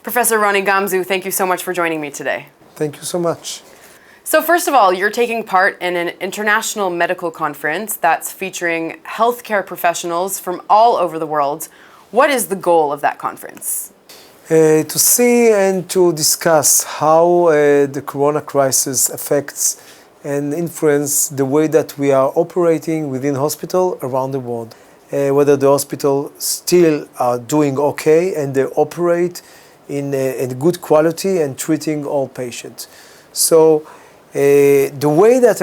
Professor Ronni Gamzu, thank you so much for joining me today. Thank you so much. So first of all, you're taking part in an international medical conference that's featuring healthcare professionals from all over the world. What is the goal of that conference? To see and to discuss how the corona crisis affects and influence the way that we are operating within hospital around the world. Whether the hospital still are doing okay and they operate in good quality and treating all patients. So the way that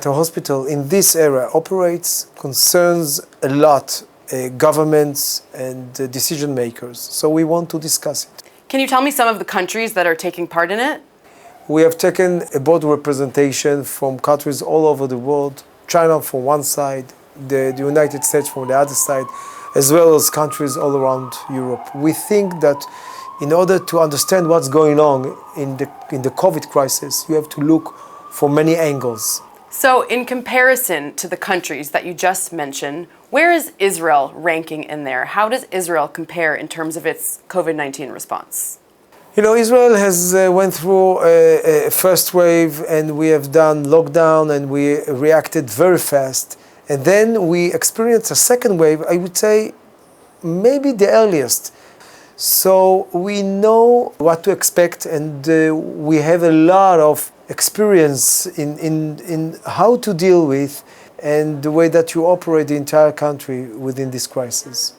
a hospital in this area operates concerns a lot governments and decision makers. So we want to discuss it. Can you tell me some of the countries that are taking part in it? We have taken a board representation from countries all over the world, China from one side, the United States from the other side, as well as countries all around Europe. We think that in order to understand what's going on in the COVID crisis, you have to look for many angles. So in comparison to the countries that you just mentioned, where is Israel ranking in there? How does Israel compare in terms of its COVID-19 response? You know, Israel has went through a first wave, and we have done lockdown, and we reacted very fast. And then we experienced a second wave, I would say maybe the earliest. So we know what to expect, and we have a lot of experience in how to deal with and the way that you operate the entire country within this crisis.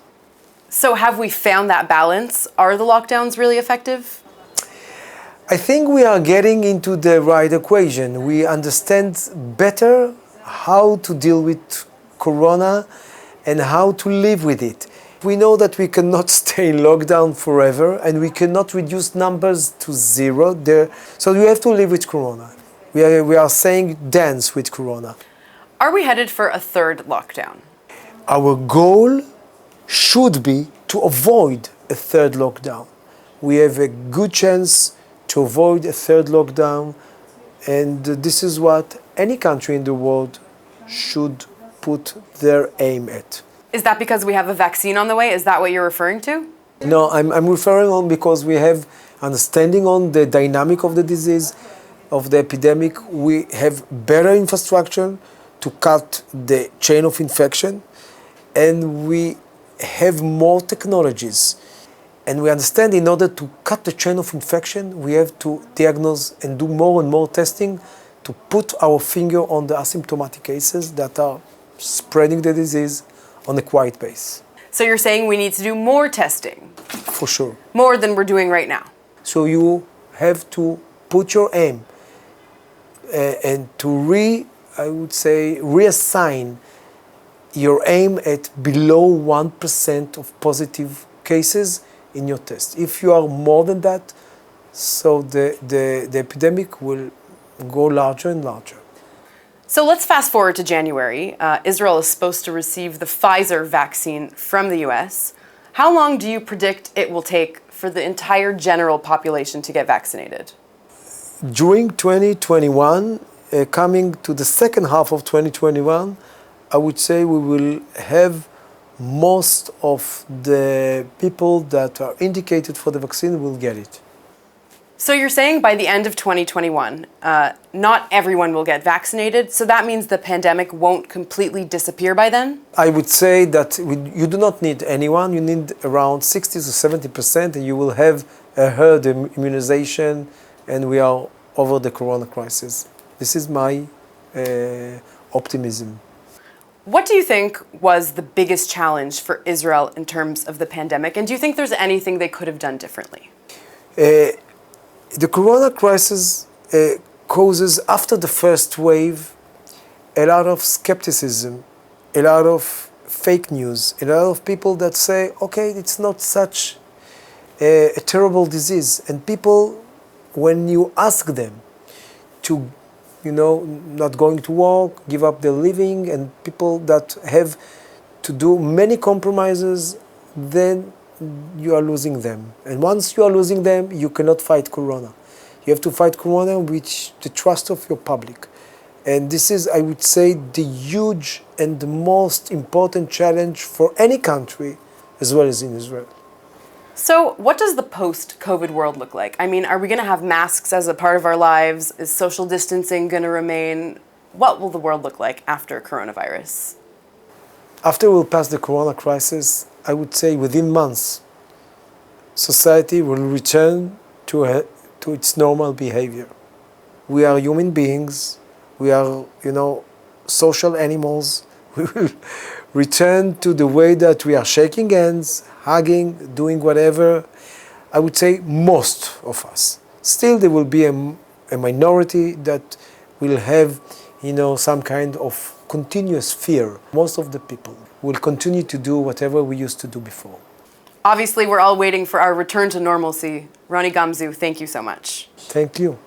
So have we found that balance? Are the lockdowns really effective? I think we are getting into the right equation. We understand better how to deal with corona and how to live with it. We know that we cannot stay in lockdown forever, and we cannot reduce numbers to zero there. So we have to live with corona. We are saying dance with corona. Are we headed for a third lockdown? Our goal should be to avoid a third lockdown. We have a good chance to avoid a third lockdown, and this is what any country in the world should put their aim at. Is that because we have a vaccine on the way? Is that what you're referring to? No, I'm referring on because we have understanding on the dynamic of the disease, of the epidemic. We have better infrastructure to cut the chain of infection, and we have more technologies. And we understand in order to cut the chain of infection, we have to diagnose and do more and more testing to put our finger on the asymptomatic cases that are spreading the disease on a quiet base. So you're saying we need to do more testing? For sure. More than we're doing right now? So you have to put your aim and to reassign your aim at below 1% of positive cases in your test. If you are more than that, so the epidemic will go larger and larger. So let's fast forward to January. Israel is supposed to receive the Pfizer vaccine from the US. How long do you predict it will take for the entire general population to get vaccinated? During 2021, coming to the second half of 2021, I would say we will have most of the people that are indicated for the vaccine will get it. So you're saying by the end of 2021, not everyone will get vaccinated, so that means the pandemic won't completely disappear by then? I would say that you do not need anyone. You need around 60 to 70%, and you will have a herd immunization, and we are over the corona crisis. This is my optimism. What do you think was the biggest challenge for Israel in terms of the pandemic, and do you think there's anything they could have done differently? The corona crisis causes, after the first wave, a lot of skepticism, a lot of fake news, a lot of people that say, okay, it's not such a terrible disease. And people, when you ask them to, not going to work, give up their living, and people that have to do many compromises, then you are losing them. And once you are losing them, you cannot fight corona. You have to fight corona with the trust of your public. And this is, I would say, the huge and the most important challenge for any country, as well as in Israel. So, what does the post-COVID world look like? I mean, are we going to have masks as a part of our lives? Is social distancing going to remain? What will the world look like after coronavirus? After we'll pass the corona crisis, I would say within months, society will return to its normal behavior. We are human beings. We are, social animals. We will return to the way that we are shaking hands, hugging, doing whatever. I would say most of us. Still, there will be a minority that will have, some kind of continuous fear. Most of the people will continue to do whatever we used to do before. Obviously, we're all waiting for our return to normalcy. Ronni Gamzu, thank you so much. Thank you.